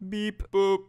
Beep boop.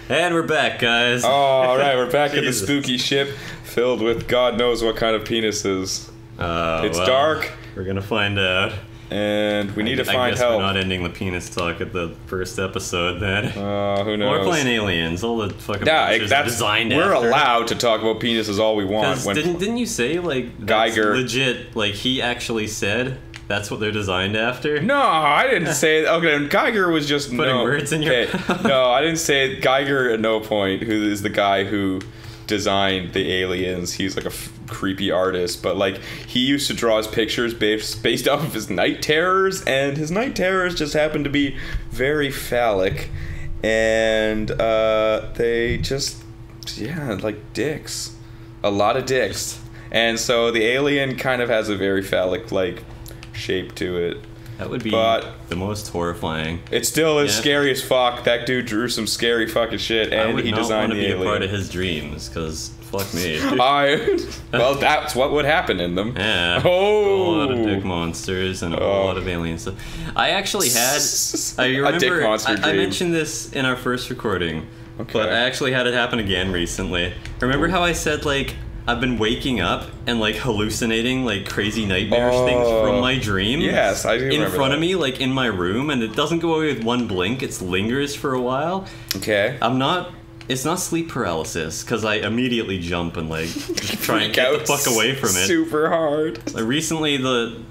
And we're back, guys. Oh, all right, we're back at the Jesus. spooky ship filled with God knows what kind of penises. It's dark, We're gonna find out. and we need to I find guess help. We're not ending the penis talk at the first episode then. Who knows? We're playing aliens. All the fucking Yeah, pictures are designed we're after. allowed to talk about penises all we want. 'Cause didn't you say like that's Geiger. legit? Like he actually said that's what they're designed after. No, I didn't say. Okay, Geiger was just Putting words in your mouth. No, I didn't say Geiger at no point. Who is the guy who designed the aliens? He's like a creepy artist, but like he used to draw his pictures based off of his night terrors, and his night terrors just happened to be very phallic, and they just like dicks, a lot of dicks, and so the alien kind of has a very phallic like shape to it. That would be But the most horrifying. It still is Yeah. scary as fuck. That dude drew some scary fucking shit, I and would he not want designed to the be a part alien. of his dreams, because fuck me. Well, that's what would happen in them. Yeah. Oh. A lot of dick monsters and a whole lot of alien stuff. I actually had. I remember. A dick monster I dream. mentioned this in our first recording, Okay. but I actually had it happen again recently. Remember how I said like I've been waking up and like hallucinating like crazy nightmarish things from my dreams? Yes, I do In remember front that. of me, like in my room, and it doesn't go away with one blink. It lingers for a while. Okay. I'm not. It's not sleep paralysis because I immediately jump and like try and get the fuck away from it. Super hard. Like, recently, the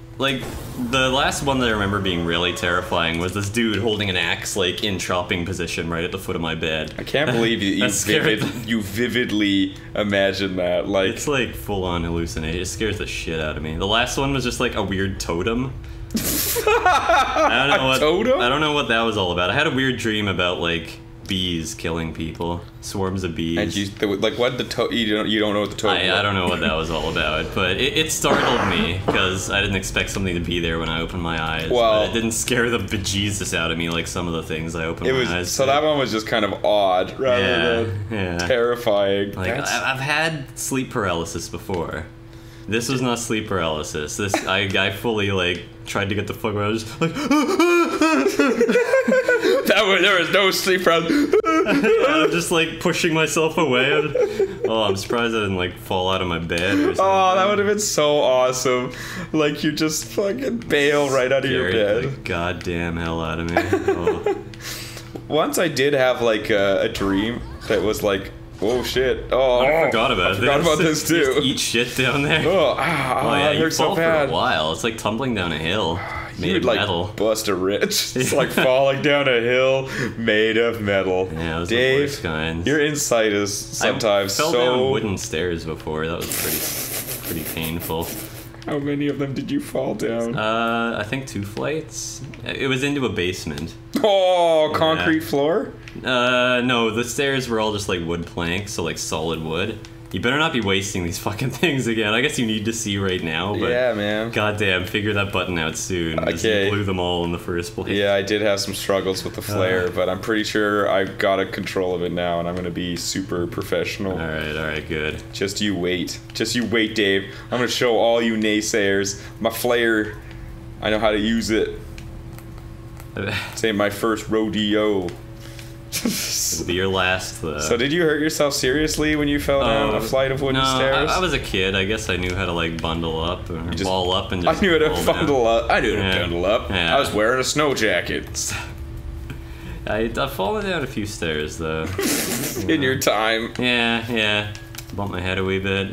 last one that I remember being really terrifying was this dude holding an axe like in chopping position right at the foot of my bed. I can't believe you That scared you vividly imagine that. Like, It's like full on hallucination. It scares the shit out of me. The last one was just like a weird totem. I don't know what totem? I don't know what that was all about. I had a weird dream about like bees killing people, swarms of bees. and like what you don't know what the totem. I don't know what that was all about, but it startled me because I didn't expect something to be there when I opened my eyes. Well- but it didn't scare the bejesus out of me like some of the things I opened It my was eyes so to. that one was just kind of odd rather than yeah. terrifying. Like That's- I've had sleep paralysis before. This was not sleep paralysis. This I fully like tried to get the fuck away. I was just like there was no sleep paralysis. I'm just like pushing myself away. I'm surprised I didn't like fall out of my bed or something. Oh, that would have been so awesome. Like you just fucking bail right out of your Scared bed. the goddamn hell out of me. Oh. Once I did have like a dream that was like, oh shit. Oh, I forgot about I forgot about this You just too. eat shit down there. Oh, Yeah, it you hurts fall so bad. for a while. It's like tumbling down a hill made You'd of like metal. bust a rich. It's like falling down a hill made of metal. Yeah, it was the Dave, worst kind. your insight is sometimes I fell so. down wooden stairs before. That was pretty painful. How many of them did you fall down? I think 2 flights. It was into a basement. Oh, concrete floor? No, the stairs were all just like wood planks, so like solid wood. You better not be wasting these fucking things again. I guess you need to see right now, but Yeah, man. goddamn, figure that button out soon. 'Cause Okay. You blew them all in the first place. Yeah, I did have some struggles with the flare, but I'm pretty sure I've got a control of it now, and I'm gonna be super professional. All right, good. Just you wait. Just you wait, Dave. I'm gonna show all you naysayers my flare. I know how to use it. This ain't my first rodeo. It'll be your last, though. So did you hurt yourself seriously when you fell down a flight of wooden no, stairs? I was a kid. I guess I knew how to like bundle up or just- ball up and I just knew how to fall down. bundle up. I knew how to Yeah. bundle up. Yeah. I was wearing a snow jacket I've fallen down a few stairs though. in your time. Yeah. Bumped my head a wee bit.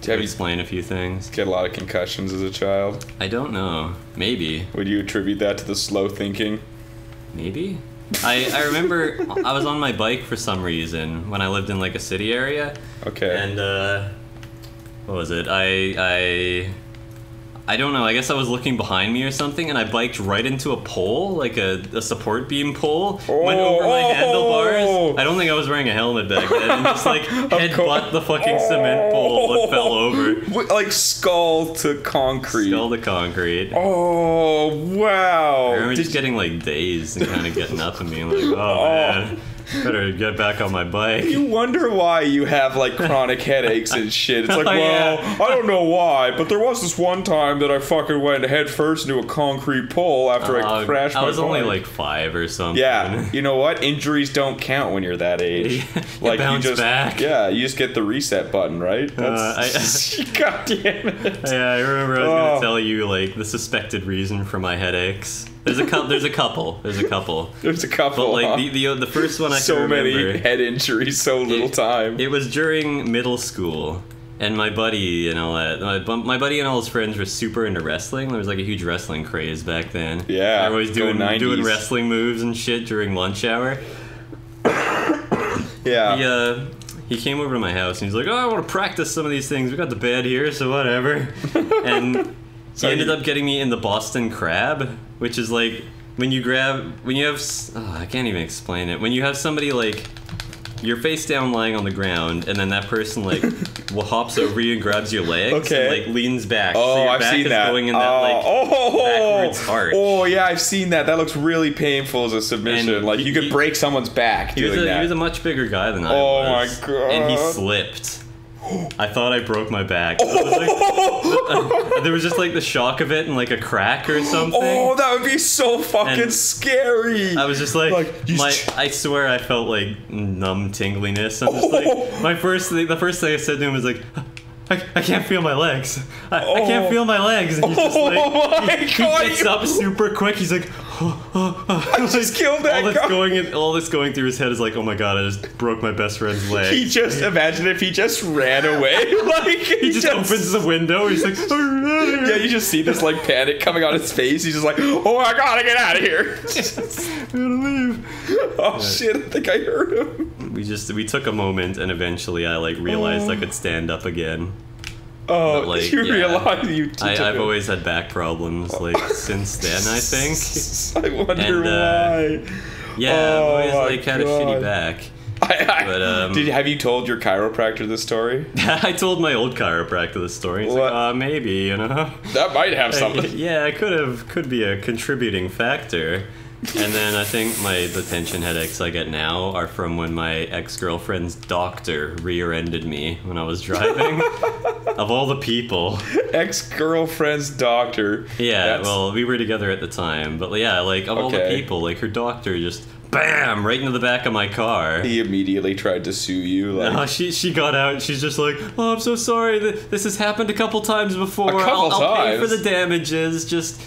Have you Explain a few things. get a lot of concussions as a child? I don't know. Maybe. Would you attribute that to the slow thinking? Maybe. I remember I was on my bike for some reason when I lived in like a city area. Okay. And what was it? I don't know. I guess I was looking behind me or something, and I biked right into a pole, like a support beam pole. Went over my handlebars. I don't think I was wearing a helmet back then. And just like headbutt the fucking cement pole and fell over. Like skull to concrete. Skull to concrete. Oh, wow. I remember Did just getting like dazed and kind of getting up and being like, oh man, better get back on my bike. you wonder why you have like chronic headaches and shit. It's like, Oh, well, yeah. I don't know why, but there was this one time time that I fucking went head first into a concrete pole after I crashed my bike. I was only like 5 or something. Yeah, you know what? Injuries don't count when you're that age. Like bounce back. Yeah, you just get the reset button, right? God damn it. Yeah, I remember I was gonna tell you like the suspected reason for my headaches. There's a couple. There's a couple. But like the first one I can remember. So many head injuries, so little time. It was during middle school. And my buddy and all that, my buddy and all his friends were super into wrestling. There was like a huge wrestling craze back then. Yeah, they were always doing wrestling moves and shit during lunch hour. Yeah. He came over to my house and he's like, "Oh, I want to practice some of these things. We got the bed here, so whatever." And he ended up getting me in the Boston Crab, which is like when you have I can't even explain it. When you have somebody like. You're face down lying on the ground, and then that person like hops over you and grabs your legs and like leans back. Oh, so your I've back seen is that. Going in that like backwards arch. Oh yeah, I've seen that. That looks really painful as a submission. And like you could break someone's back doing that. He was a much bigger guy than I was. Oh my god! And he slipped. I thought I broke my back. There was just like the shock of it and like a crack or something. Oh, that would be so fucking scary. I was just like I swear I felt like numb tingliness. I'm just like the first thing I said to him was like, I can't feel my legs. I can't feel my legs. And he's just like, he gets up super quick. He's like, I just killed that guy. All that's going through his head is like, oh my god, I just broke my best friend's leg. Imagine if he just ran away. Like he just opens the window. He's like, yeah, you just see this like panic coming on his face. He's just like, oh, I gotta get out of here. I'm gonna leave. Oh shit! I think I heard him. We took a moment, and eventually I like realized I could stand up again. Oh, like, you realize you I've always had back problems like since then, I think. I wonder why. Yeah, I've always like had a shitty back. Have you told your chiropractor this story? I told my old chiropractor this story. He's like, maybe, you know. That might have something. Yeah, it could be a contributing factor. And then I think the tension headaches I get now are from when my ex-girlfriend's doctor rear-ended me when I was driving. Of all the people. Ex-girlfriend's doctor. Yeah, well, we were together at the time. But yeah, like, of all the people, like, her doctor just, bam, right into the back of my car. He immediately tried to sue you. Like, no, she got out and she's just like, oh, I'm so sorry. This has happened a couple times before. I'll pay for the damages. Just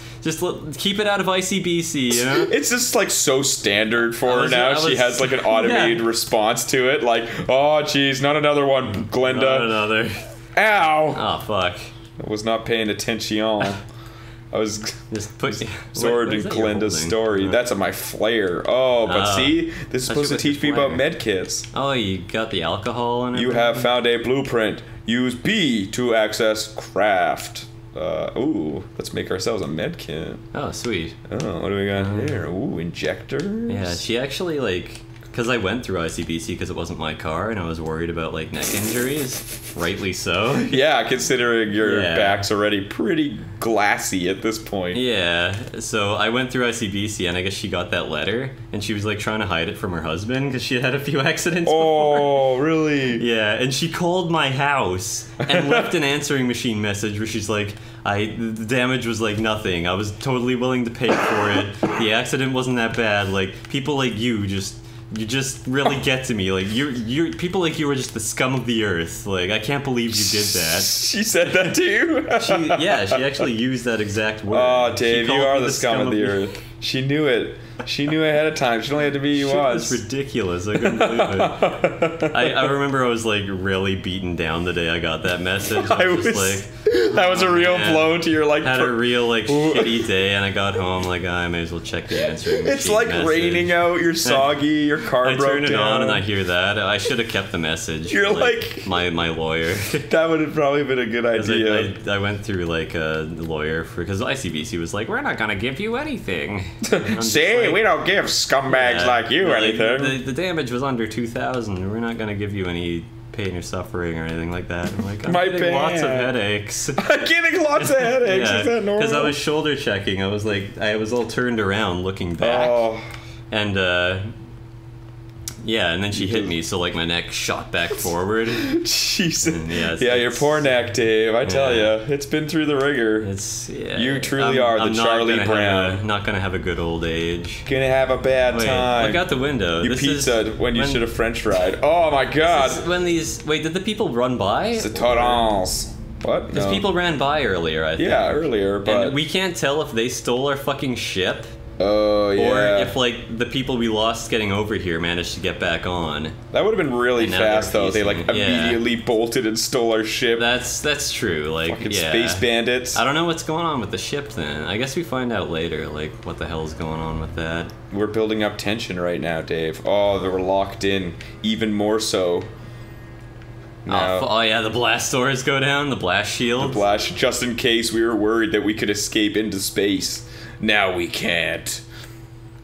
keep it out of ICBC, you know? It's just like so standard for her now. She has like an automated response to it. Like, oh, geez, not another one, Glenda. Not another. Ow! Oh, fuck. I was not paying attention. I was just absorbed in Glenda's story. That's my flare. Oh, but see? This is supposed to teach me about med kits. Oh, you got the alcohol and everything? You have found a blueprint. Use B to access craft. Let's make ourselves a med kit. Oh, sweet. Oh, what do we got here? Ooh, injectors. Yeah, she actually, like, because I went through ICBC because it wasn't my car and I was worried about, like, neck injuries. Rightly so. Yeah, considering your back's already pretty glassy at this point. Yeah, so I went through ICBC and I guess she got that letter and she was, like, trying to hide it from her husband because she had a few accidents before. Oh, really? Yeah, and she called my house and left an answering machine message where she's like, the damage was like nothing. I was totally willing to pay for it. The accident wasn't that bad. Like, people like you just really get to me. Like, you're people like you are just the scum of the earth. Like, I can't believe you did that. She said that to you? She actually used that exact word. Oh, Dave, you are the scum of the earth. She knew it. She knew ahead of time. She only had to be you once. It was ridiculous. I couldn't believe it. I remember I was like really beaten down the day I got that message. That was a real blow to your like. Had a real like shitty day, and I got home like I may as well check the answering machine. It's like raining out. You're soggy. Your car broke down. I turn it on and I hear that. I should have kept the message. You're like my lawyer. That would have probably been a good idea. I went through like a lawyer because ICBC was like, we're not gonna give you anything. See, we don't give scumbags like you anything. The damage was under 2,000. We're not gonna give you any pain or suffering or anything like that. I'm like, I'm getting lots of headaches. I'm getting lots of headaches. Is that normal? Because I was shoulder checking. I was all turned around looking back. Oh. And Yeah, and then she hit me, so like my neck shot back forward. Jesus. Yeah, your poor neck, Dave. I tell you, it's been through the ringer. You truly are the Charlie Brown. Not gonna have a good old age. Gonna have a bad time. Look out the window. You pizzaed when you should have French fried. Oh my God. Did the people run by? It's the Torrance. What? Because people ran by earlier, I think. Yeah, earlier, but... And we can't tell if they stole our fucking ship. Oh, yeah. Or if, like, the people we lost getting over here managed to get back on. That would have been really fast, though. They, like, immediately bolted and stole our ship. That's true. Like, fucking space bandits. I don't know what's going on with the ship, then. I guess we find out later, like, what the hell's going on with that. We're building up tension right now, Dave. Oh, they were locked in. Even more so. No. Oh, yeah, the blast doors go down, the blast shield. The blast, just in case we were worried that we could escape into space. Now we can't.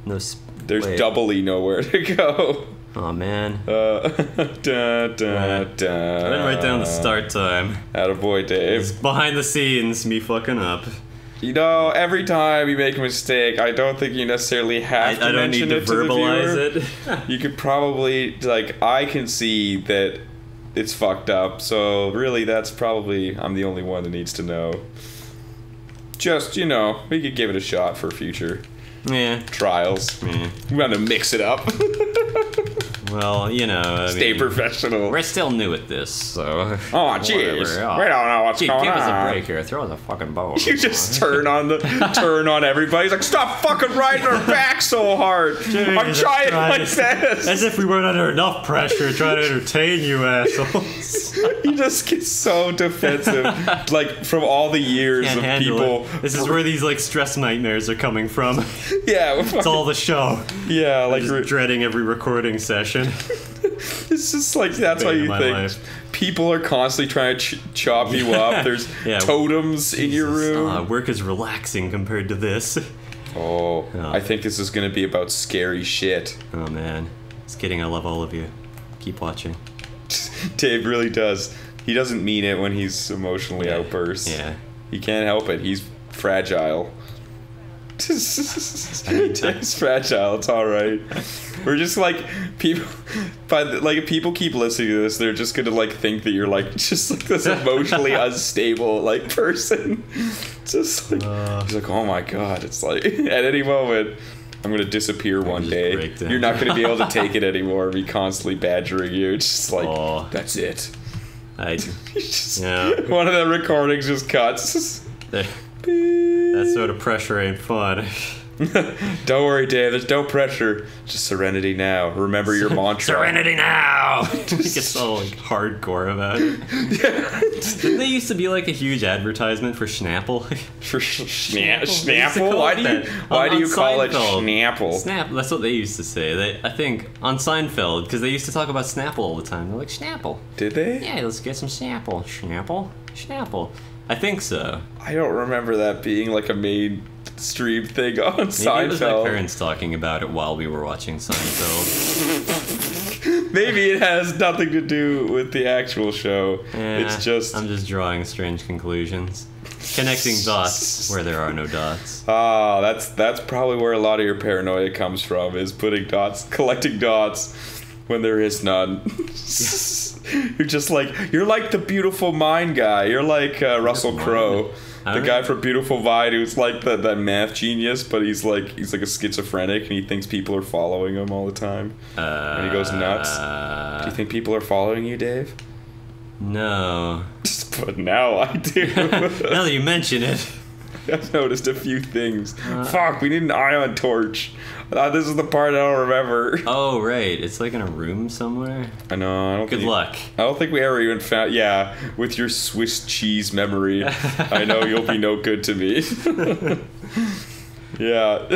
There's doubly nowhere to go. Oh, man. Da, da, da. I didn't write down the start time. Attaboy, Dave. It's behind the scenes, me fucking up. You know, every time you make a mistake, I don't think you necessarily have to mention it to the viewer. I don't need to verbalize it. You could probably, like, I can see that it's fucked up, so really that's probably, I'm the only one that needs to know. Just, you know, we could give it a shot for future trials. We want to mix it up. Well, you know, stay professional. We're still new at this, so. Oh, jeez. We don't know what's going on. Give us a break here. Throw the fucking bone. You just turn on everybody. He's like, stop fucking riding our back so hard. I'm trying my best. As if we weren't under enough pressure trying to entertain you assholes. He just gets so defensive. Like, from all the years of people. This is where these, like, stress nightmares are coming from. Yeah. It's all the show. Yeah, like. Just dreading every recording session. It's just like, that's how you think. Life. People are constantly trying to chop you up. There's totems in your room. Work is relaxing compared to this. Oh, I think this is going to be about scary shit. Oh, man. It's kidding. I love all of you. Keep watching. Dave really does. He doesn't mean it when he's emotionally outbursts. Yeah. He can't help it. He's fragile. It's fragile. It's all right. We're just like people, but like if people keep listening to this, they're just gonna like think that you're like just like this emotionally unstable like person. Just like he's like, oh my God, it's like at any moment I'm gonna disappear one day. You're not gonna be able to take it anymore and be constantly badgering you. It's just like that's it. One of the recordings just cuts. That sort of pressure ain't fun. Don't worry, Dave. There's no pressure. Just serenity now. Remember your mantra. Serenity now! He gets so like hardcore about it. Didn't they used to be like a huge advertisement for Snapple? For Snapple? Why do you call it Snapple? Snap. That's what they used to say. I think on Seinfeld, because they used to talk about Snapple all the time. They're like, Snapple. Did they? Yeah, let's get some Snapple. Snapple. I think so. I don't remember that being like a mainstream thing on Seinfeld. Maybe it was my parents talking about it while we were watching Seinfeld. Maybe it has nothing to do with the actual show. It's just... I'm just drawing strange conclusions. Connecting dots where there are no dots. Ah, that's probably where a lot of your paranoia comes from, is collecting dots when there is none. You're just like, you're like the Beautiful Mind guy. You're like Russell Crowe, the guy from Beautiful Mind who's like that math genius, but he's like a schizophrenic and he thinks people are following him all the time. And he goes nuts. Do you think people are following you, Dave? No. But now I do. Now that you mention it. I've noticed a few things. Fuck, we need an ion torch. This is the part I don't remember. Oh, right. It's like in a room somewhere. I know. I don't Good luck. I don't think we ever even found... Yeah, with your Swiss cheese memory, I know you'll be no good to me. Yeah.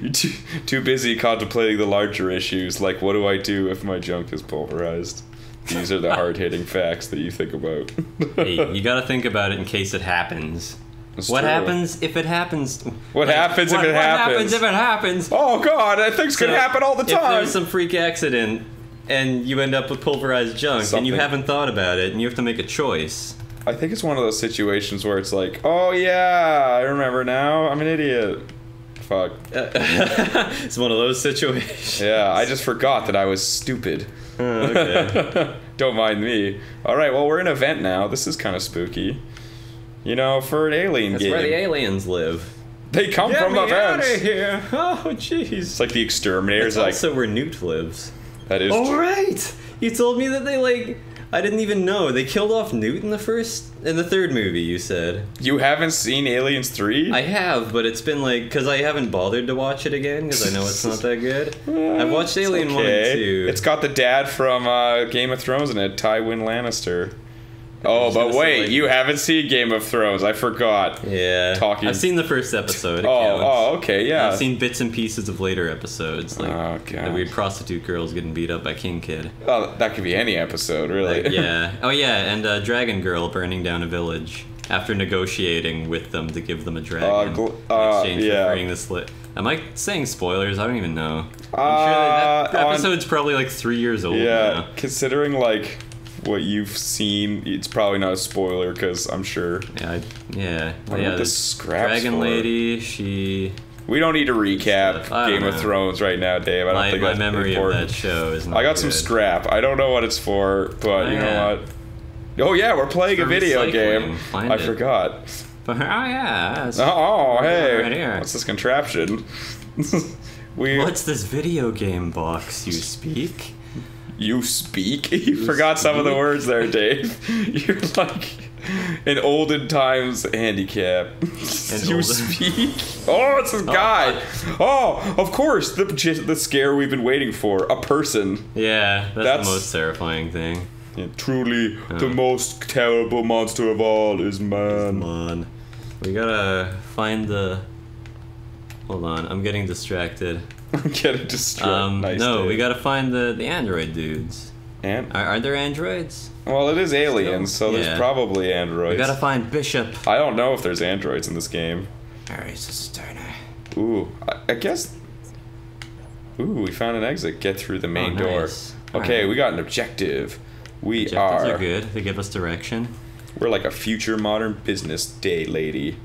You're too busy contemplating the larger issues, like what do I do if my junk is pulverized? These are the hard-hitting facts that you think about. Hey, you gotta think about it in case it happens. What happens if it happens? What happens if it happens? Oh God, things can happen all the time. If there's some freak accident and you end up with pulverized junk and you haven't thought about it and you have to make a choice. I think it's one of those situations where it's like, oh yeah, I remember now. I'm an idiot. Fuck. It's one of those situations. Yeah, I just forgot that I was stupid. Okay. Don't mind me. Alright, well, we're in a vent now. This is kind of spooky. You know, for an alien That's game. where the aliens live. They come Get from me the vents. out of here! Oh, jeez. It's like the exterminators. That's Like, also where Newt lives. that is Oh, right! You told me that they, like... I didn't even know. They killed off Newt in the third movie, you said. You haven't seen Aliens 3? I have, but it's been like... Because I haven't bothered to watch it again, because I know it's not that good. I've watched Alien 1 and 2. It's got the dad from Game of Thrones in it, Tywin Lannister. Oh, but wait, like, you haven't seen Game of Thrones. I forgot. Yeah. Talking. I've seen the first episode. It Oh, counts. Okay, yeah. I've seen bits and pieces of later episodes, like Oh, God. the weird prostitute girls getting beat up by King Kid. Oh, that could be any episode, really. Like, yeah. Oh, yeah, and Dragon Girl burning down a village after negotiating with them to give them a dragon in exchange for freeing the slit. Am I saying spoilers? I don't even know. I'm sure that episode's probably like 3 years old now. Considering, like, what you've seen, it's probably not a spoiler, because I'm sure. Yeah. What about the scraps Dragon for? Lady, she... We don't need to recap Game of Thrones right now, Dave. I don't think that's my memory important. of that show is not I got good. some scrap. I don't know what it's for, but you know what? Oh yeah, we're playing a video game. I forgot. But, oh yeah. Oh hey, right here. What's this contraption? What's this video game box you speak? You speak? You forgot some of the words there, Dave. You're like an olden times handicap. You speak? Oh, it's this guy. Oh, of course, the scare we've been waiting for. A person. Yeah, that's the most terrifying thing. Yeah, truly, the most terrible monster of all is man. Come on. We gotta find the... Hold on, I'm getting distracted. I'm getting distracted. Nice no, Dave. we gotta find the android dudes. Are there androids? Well, it is aliens, so there's probably androids. We gotta find Bishop. I don't know if there's androids in this game. Alright, Sterner. Ooh, I guess... Ooh, we found an exit. Get through the main door. Nice. Okay, right. We got an objective. Objectives are good. They give us direction. We're like a future modern business day lady.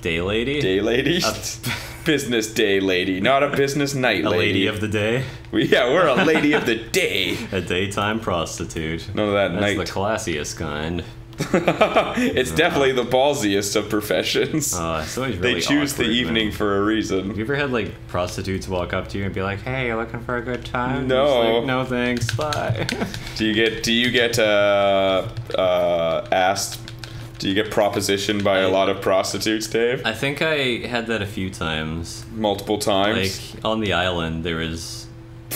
Day lady? Day lady? Business day lady, not a business night lady. A lady of the day? We're a lady of the day. A daytime prostitute. None of that night. That's the classiest kind. It's definitely the ballsiest of professions. It's always really They choose awkward, the evening for a reason. Have you ever had like prostitutes walk up to you and be like, "Hey, you looking for a good time?" No. Like, no thanks, bye. Do you get asked? Do you get propositioned by a lot of prostitutes, Dave? I think I had that a few times. Multiple times. Like on the island, there was.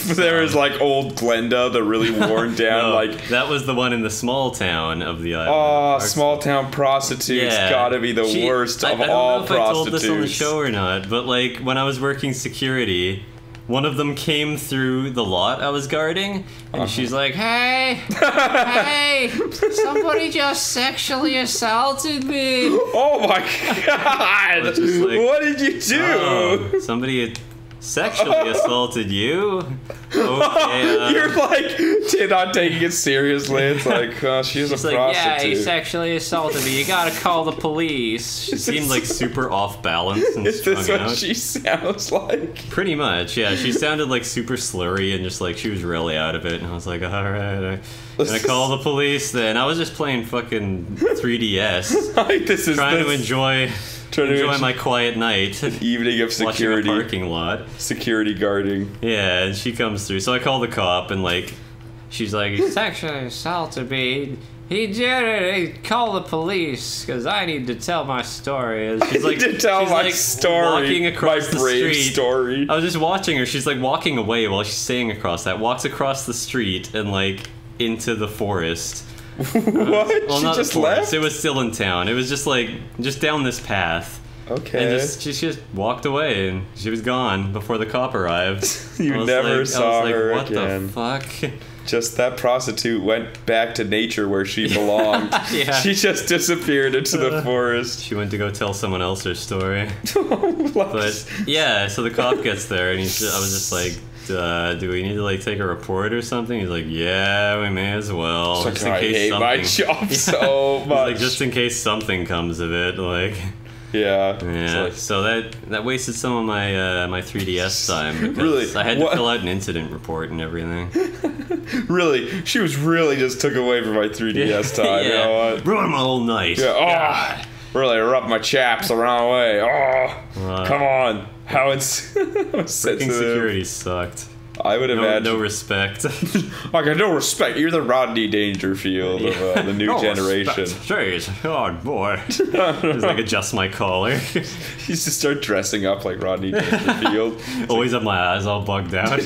There was like old Glenda, the really worn down, No, like. That was the one in the small town of the island. Oh, small town prostitutes gotta be the worst of all prostitutes. I don't know if I told this on the show or not, but like when I was working security, one of them came through the lot I was guarding, and she's like, "Hey, hey, somebody just sexually assaulted me." Oh my god! Like, what did you do? Oh, somebody had sexually assaulted you? Okay, you're like not taking it seriously. It's like, she's a prostitute. Yeah, he sexually assaulted me. You gotta call the police. She seemed like super off balance and Is this strung what out. she sounds like? Pretty much, yeah. She sounded like super slurry and just like she was really out of it. And I was like, all right, I'm gonna call the police then. I was just playing fucking 3DS. Trying to enjoy my quiet night. An evening of security. Watching a parking lot. Security guarding. Yeah, and she comes through. So I call the cop and like, she's like, he sexually assaulted me. He did it. Call the police because I need to tell my story. And she's like, I need to tell my story. Walking across the brave street. Story. I was just watching her. She's like walking away while she's saying across that. Walks across the street and like into the forest. What? Well, she not just the forest. left? It was still in town. It was just like down this path. Okay. And she just walked away and she was gone before the cop arrived. You never saw her what again. What the fuck? Just that prostitute went back to nature where she belonged. Yeah. She just disappeared into the forest. She went to go tell someone else her story. But yeah, so the cop gets there and I was just like, do we need to like take a report or something? He's like, yeah, we may as well. Just like, I hate my job so much. He's like, just in case something comes of it, like. Yeah. Yeah. So that wasted some of my 3DS time because Really? I had to fill out an incident report and everything. Really, she was really just took away from my 3DS time. You know what? Ruined my whole night. Yeah. Oh, really rubbed my chaps the wrong way. Oh, come on. How it's Freaking sensitive. security sucked. I would imagine. No respect. I got no respect. You're the Rodney Dangerfield of the new generation. Jeez, oh boy. Just like adjust my collar. He used to start dressing up like Rodney Dangerfield. Always have my eyes all bugged out.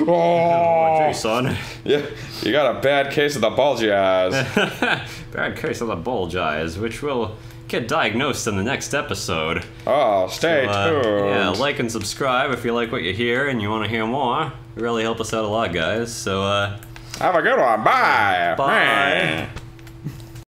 Oh, Gee, son. yeah, you got a bad case of the bulgy eyes. Bad case of the bulge eyes, which will get diagnosed in the next episode. Oh, stay tuned. Yeah, like and subscribe if you like what you hear and you want to hear more. It really help us out a lot, guys. So, have a good one. Bye. bye.